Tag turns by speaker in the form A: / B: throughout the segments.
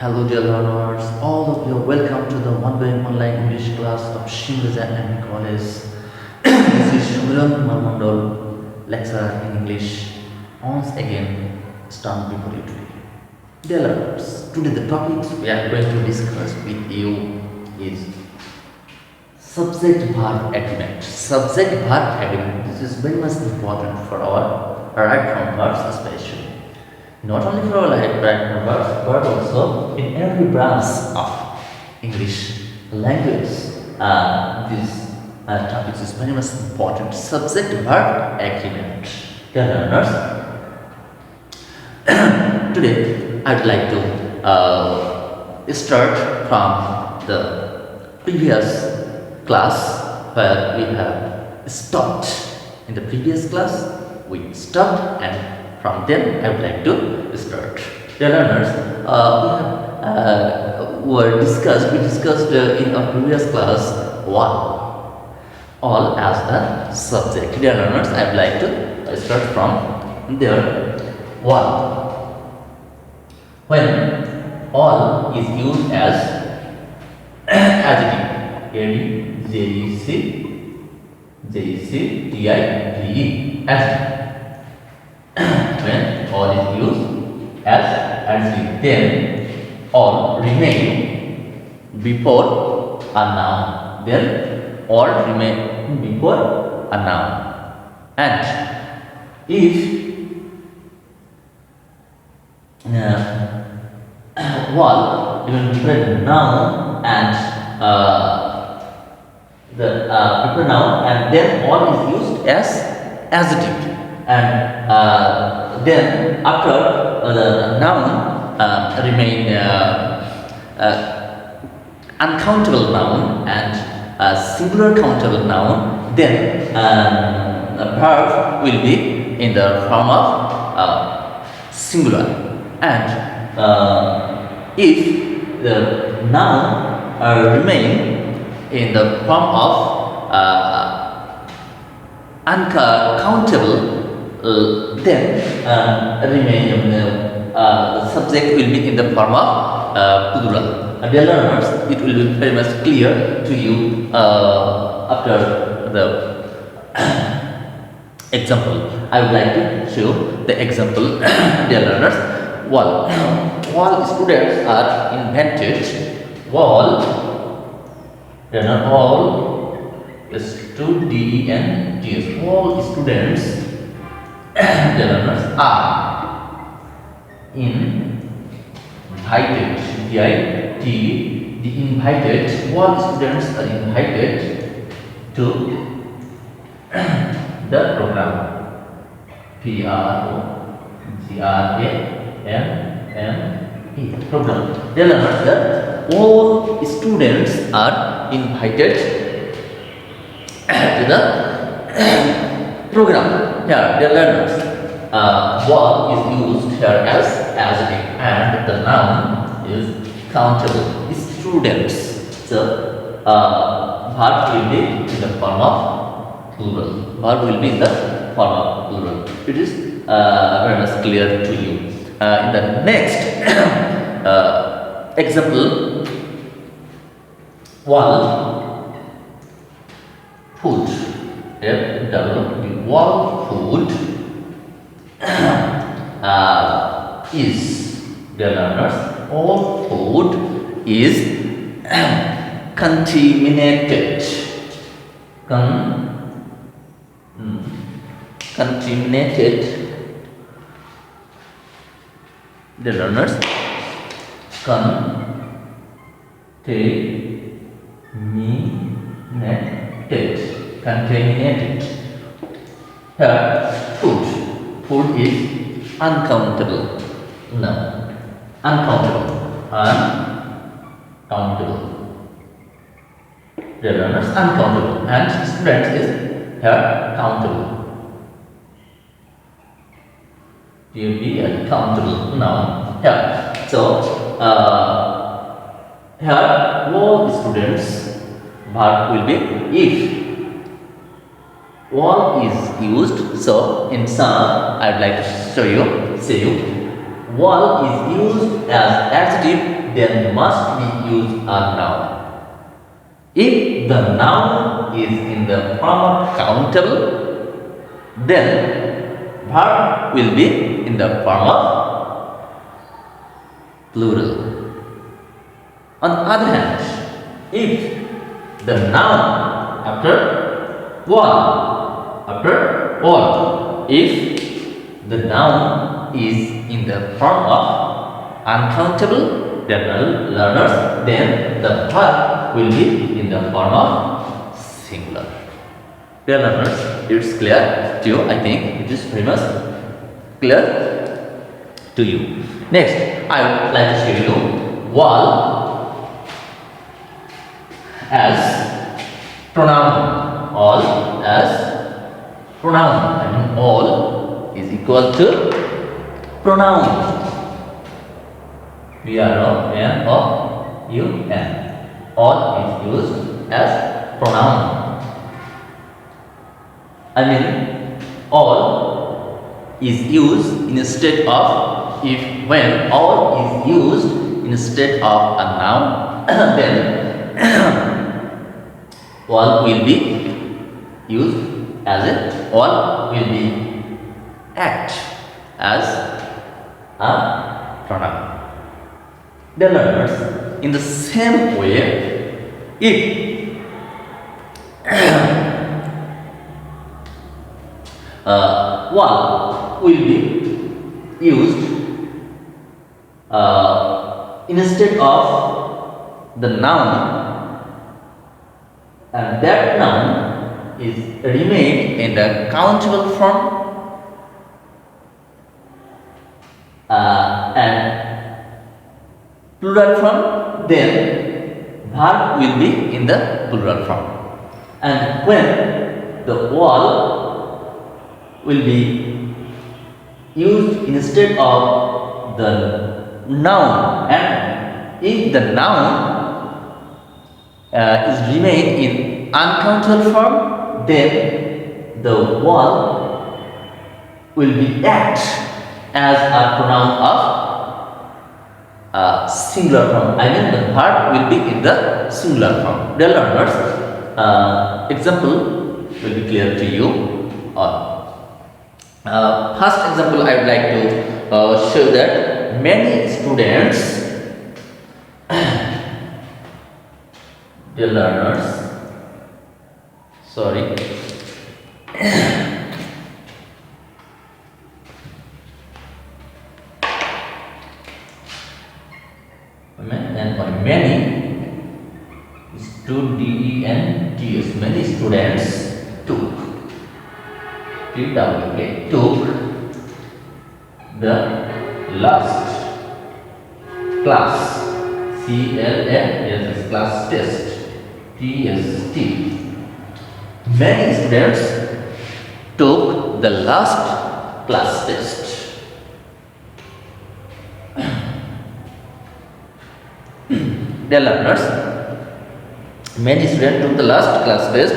A: Hello dear learners, all of you welcome to the one-way online English class of SHIMU-REZA and College. This is Shumiran Marmondol, lecturer in English. Once again, stand before you today. Dear learners, today the topics we are going to discuss with you is subject-verb agreement. Subject-verb agreement. This is very much important for our right from verbs especially. Not only for right from verbs, but also in every branch of English language. This topic is very much important. Subject-verb agreement. Dear learners, today I would like to start from the previous class where we have stopped. In the previous class, we stopped, and from then I would like to start. Dear learners, we discussed in our previous class all as a subject. Dear learners, I would like to start from there. When all is used as adjective. A-D-J-E-C-T-I-V-E adjective. When all is used as adjective, then all remain before a noun. Then all remain before a noun. And if all even before noun and the before noun, and then all is used as adjective, and then after the noun remain uncountable noun and singular countable noun, then a verb will be in the form of singular. And if the noun remain in the form of uncountable, then the subject will be in the form of plural. Dear learners, it will be very much clear to you after the example. I would like to show the example. Dear learners, while students are invented, all students, all students, dear learners, are invited. The invited, all students are invited to the program. Program. Dear learners, that all students are invited to the program. Here, dear learners, all is used here as adjective, and the noun is countable. Students. So, verb will be in the form of plural. Verb will be in the form of plural. It is very much clear to you. In the next example, food. Food is, dear learners, all food is contaminated. Contaminated. The learners, contaminated. Here, food is uncountable. No, uncountable. The learners, uncountable, and students is here countable. Will be a countable noun here. So here all students verb will be if all is used. So in sum, I would like to show you wall is used as adjective, then must be used a noun. If the noun is in the form of countable, then verb will be in the form of plural. On the other hand, if the noun after wall, if the noun is in the form of uncountable learners, then the verb will be in the form of singular. Dear learners, it's clear to you. I think it is very much clear to you. Next, I would like to show you wall as pronoun. All as pronoun. I mean, all is equal to pronoun. P-R-O-N-O-U-N. All is used as pronoun. I mean, all is used instead of, if when all is used instead of a noun, then all will be used as it, all will be act as a pronoun. The learners, in the same way, if wall will be used instead of the noun, and that noun is remained in the countable form, and plural form, then verb will be in the plural form. And when the wall will be used instead of the noun, and if the noun is remained in uncountable form, then the wall will be act as a pronoun of singular form. I mean, the verb will be in the singular form. Dear learners, example will be clear to you. First example, I would like to show that many students, dear learners, sorry. And for many students, many students took the last class class test TST. Many students took the last class test. Dear learners, many students took the last class test.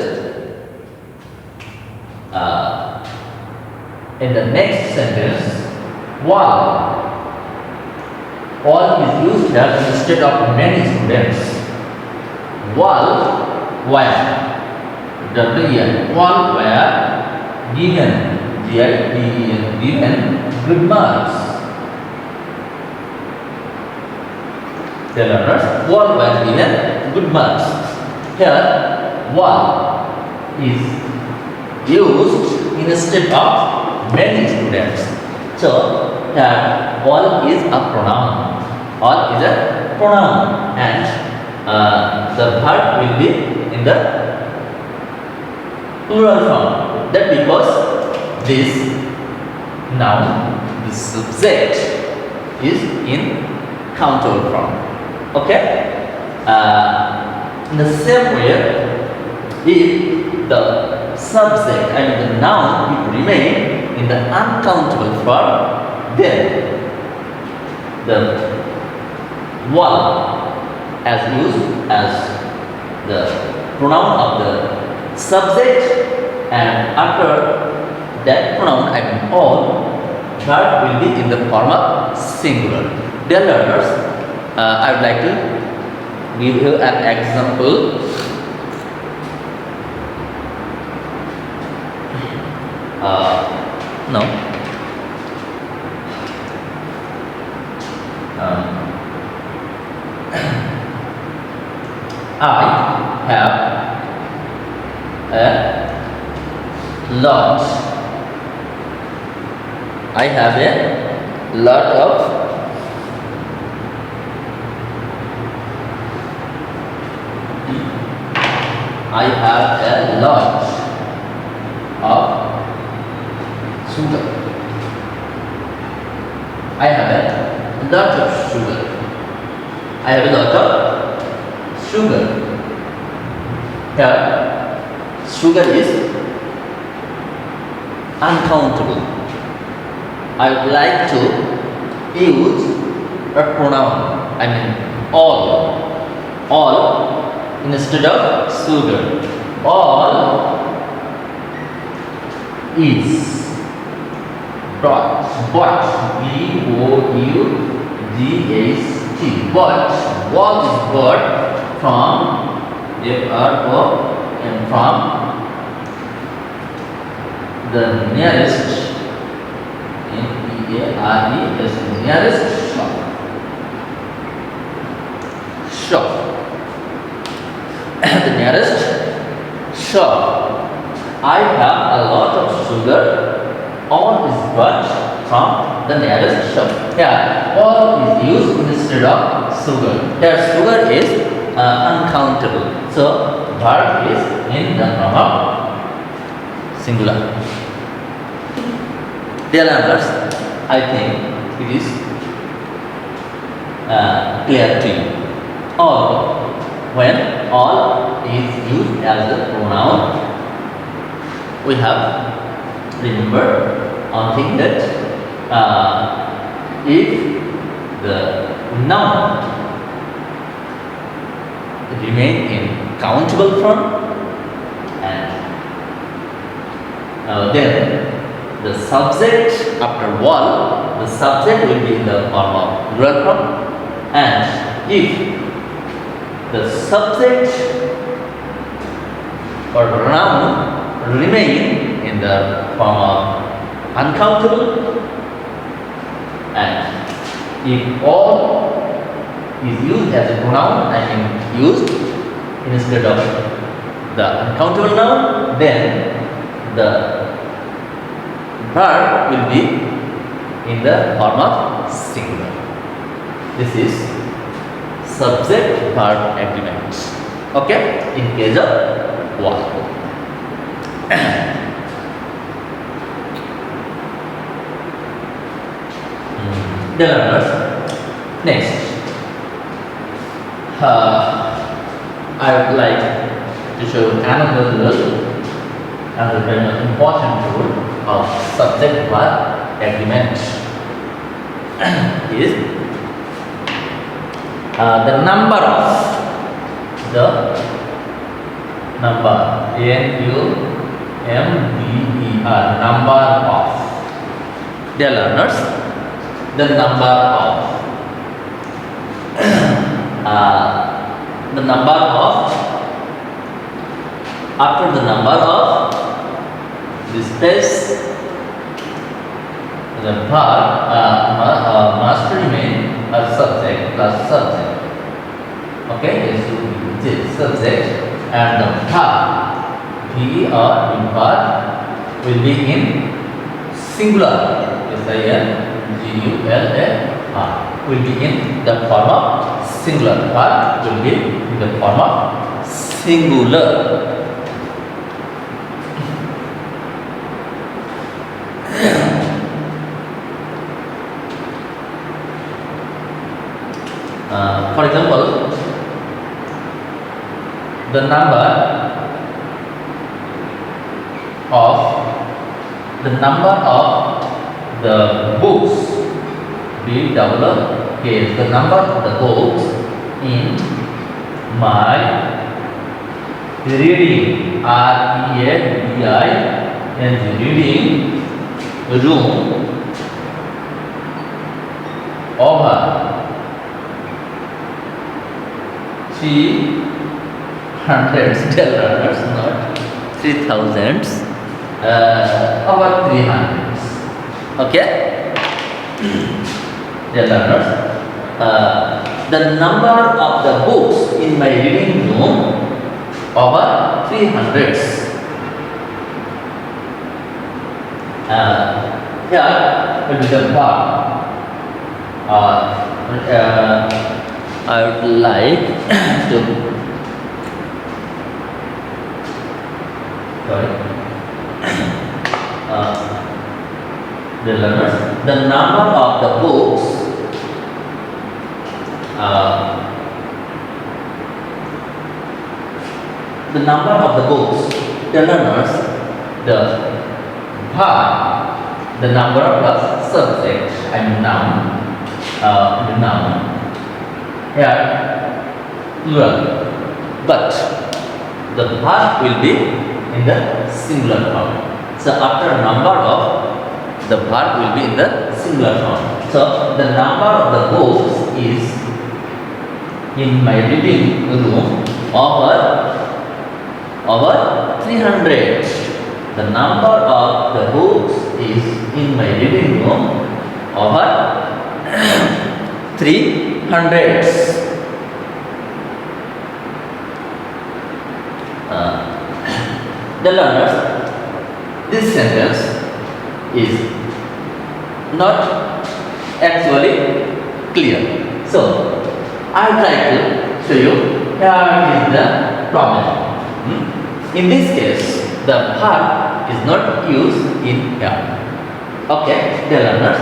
A: In the next sentence, all is used here instead of many students. All were given good marks. The learners, all were given good marks. Here, all is used instead of many students. So, here, all is a pronoun. All is a pronoun, and the verb will be in the plural form. That because this noun, this subject, is in countable form. Okay? In the same way, if the subject, I mean the noun, will remain in the uncountable form, then the wall as used as the pronoun of the subject, and after that pronoun, I mean all, verb will be in the form of singular. Dear learners, I would like to give you an example. No. I have a lot. I have a lot of I have a lot of sugar. I have a lot of sugar. I have a lot of sugar. Here, sugar is uncountable. I would like to use a pronoun. I mean all instead of sugar. All is but B-O-U-G-H-T. But what is but from F-R-O and from the nearest N-E-A-R-E nearest shop. The nearest shop. I have a lot of sugar. All is but from the nearest shop. Here, all is used instead of sugar. Here, sugar is uncountable. So, verb is in the form of singular. Dear learners, I think it is clear to you. All, when all is used as a pronoun, we have remember one thing that if the noun remain in countable form and then the subject after one, the subject will be in the form of plural form, and if the subject or noun remain in the form of uncountable, and if all is used as a pronoun, I mean used instead of the uncountable noun, then the verb will be in the form of singular. This is subject-verb agreement. Okay, in case of walk. The learners. Next, I would like to show another rule, another very important rule of subject-verb agreement is the number of N-U-M-B-E-R, number of. Dear learners, the number of after the number of the space, the verb must remain a subject plus subject. Okay, it is subject, and the verb will be in singular. S-I-N-G-U-L-A-R will be in the form of singular. Verb will be in the form of singular. For example, the number of the books, B-double-K, the number of the books in my reading, R-E-A-D-I-N-G, reading room over 300, dear learners, not 3000s, over 300s. Okay, dear learners, the number of the books in my reading room over 300s. Here will be the verb. I would like to the learners, the number of the books the number of the books, the learners, the verb, the number plus subject and noun, the noun. Here, plural, but the verb will be in the singular form. So after number of, the verb will be in the singular form. So the number of the books is in my reading room over 300. The number of the books is in my reading room over 300. The learners, this sentence is not actually clear. So I would like to show you here is the problem. In this case, the verb is not used in here. Okay, dear learners.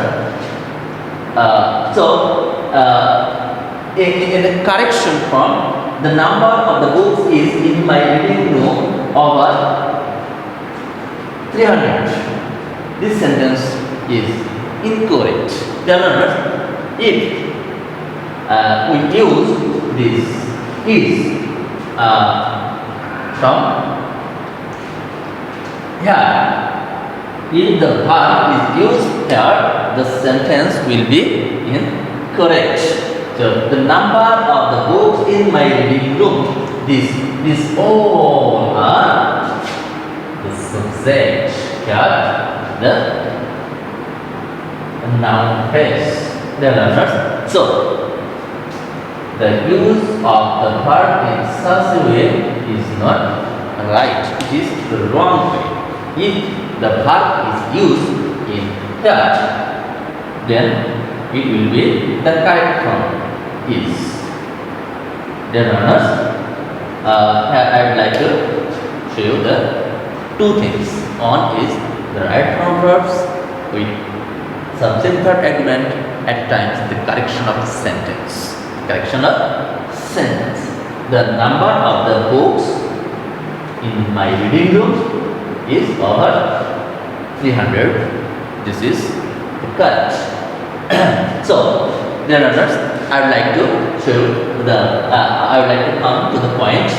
A: In the correction form, the number of the books is in my reading room over 300. This sentence is incorrect. Dear learners, if we use this is from here, if the verb is used here, the sentence will be incorrect. So the number of the books in my reading room, this all are the subject. Here the noun phrase. The learners. So the use of the verb in such a way is not right. It is the wrong way. If the verb is used in here, then it will be the correct form is. Dear learners, I would like to show you the two things. One is the right form verbs with subject verb agreement, at times the correction of sentence. Correction of sentence. The number of the books in my reading room is over 300. This is the correct. So, dear learners, I would like to show the. I would like to come to the point.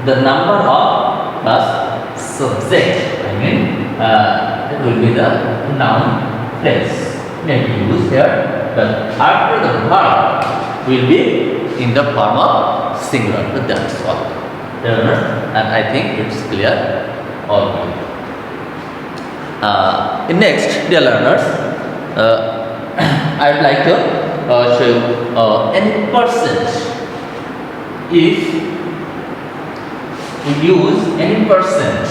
A: The number of plus subject. I mean, it will be the noun phrase. May be used here, but after the verb will be in the form of singular. But that's all. Dear learners, and I think it's clear already. Next, dear learners, I would like to show you any percent. If we use any percent,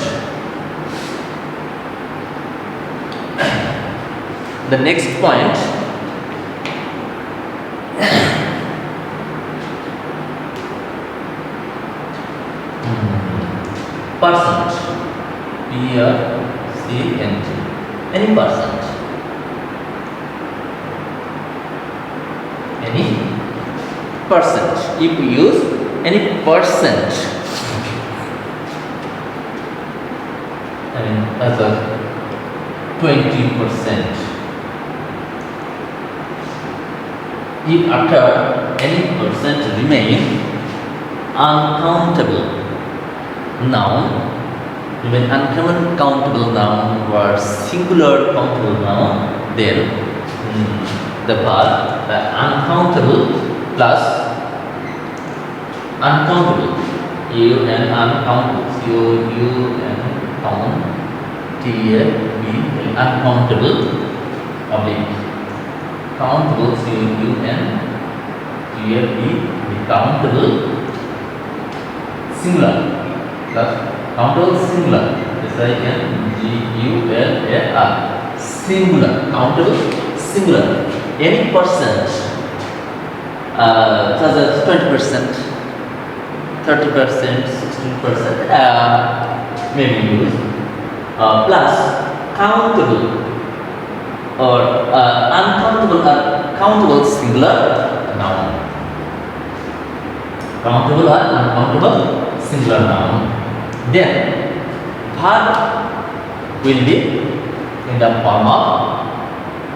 A: the next point, percent, P-R-C-E-N-T, any percent. Any percent. If we use any percent, I mean as a 20%. If after any percent remain uncountable noun, even uncountable noun or singular countable noun, then the verb uncountable plus uncountable. Uncountable. Uncountable oblique countable. Countable singular plus countable singular. SINGULAR singular. Countable singular. Any percent such as 20%, 30%, 16% may be used, plus countable or uncountable or countable singular noun. Countable or uncountable singular noun. Then verb will be in the form of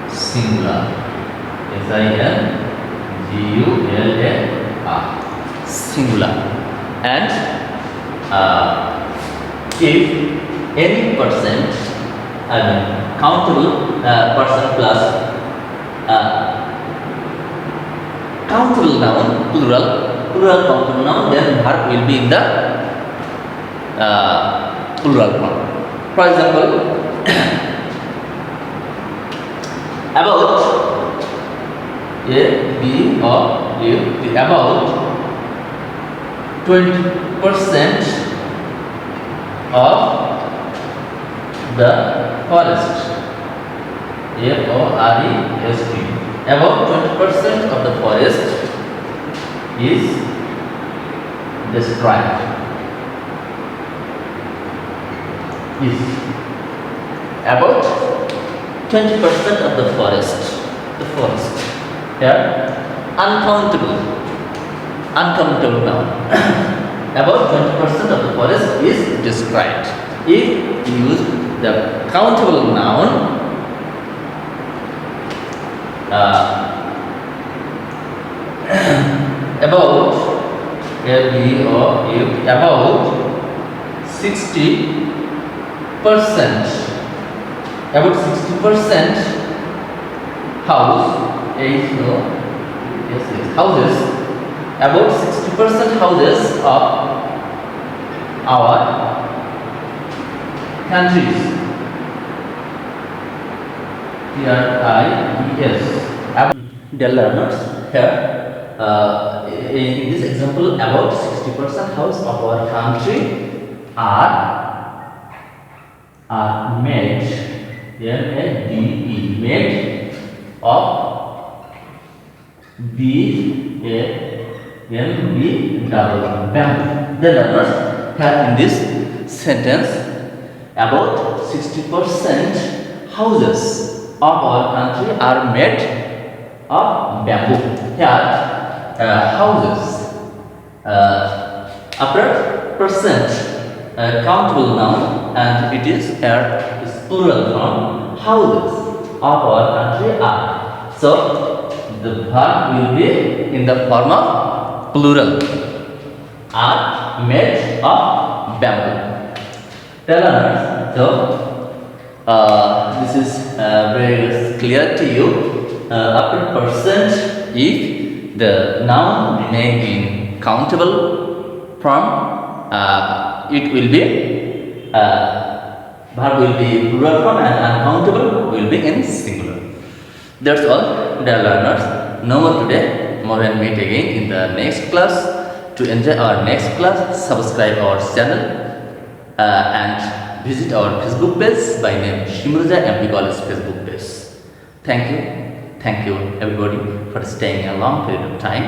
A: singular. SINGULAR singular. And if any percent, countable person plus countable noun, plural countable noun, then verb will be in the plural form. For example, about about 20% of the forest. FOREST. About 20% of the forest is destroyed. Is about 20% of the forest. The forest. Here, uncountable noun. About 20% of the forest is destroyed. If you use the countable noun, about 60%, about 60% houses, about 60% houses of our countries. Dear learners, here in this example, about 60% house of our country are made, made of bamboo. The learners, here in this sentence, about 60% houses of our country are made of bamboo. Here, houses after percent countable noun, and it is here is plural form. Houses of our country are. So the verb will be in the form of plural. Are made of bamboo. Tell us. So this is very clear to you. After percent, if the noun remain in countable form, it will be verb will be plural form, and uncountable will be in singular. That's all, dear learners. No more today. More and meet again in the next class. To enjoy our next class, subscribe our channel and visit our Facebook page by name SHIMU-REZA MP College Facebook page. Thank you everybody for staying a long period of time.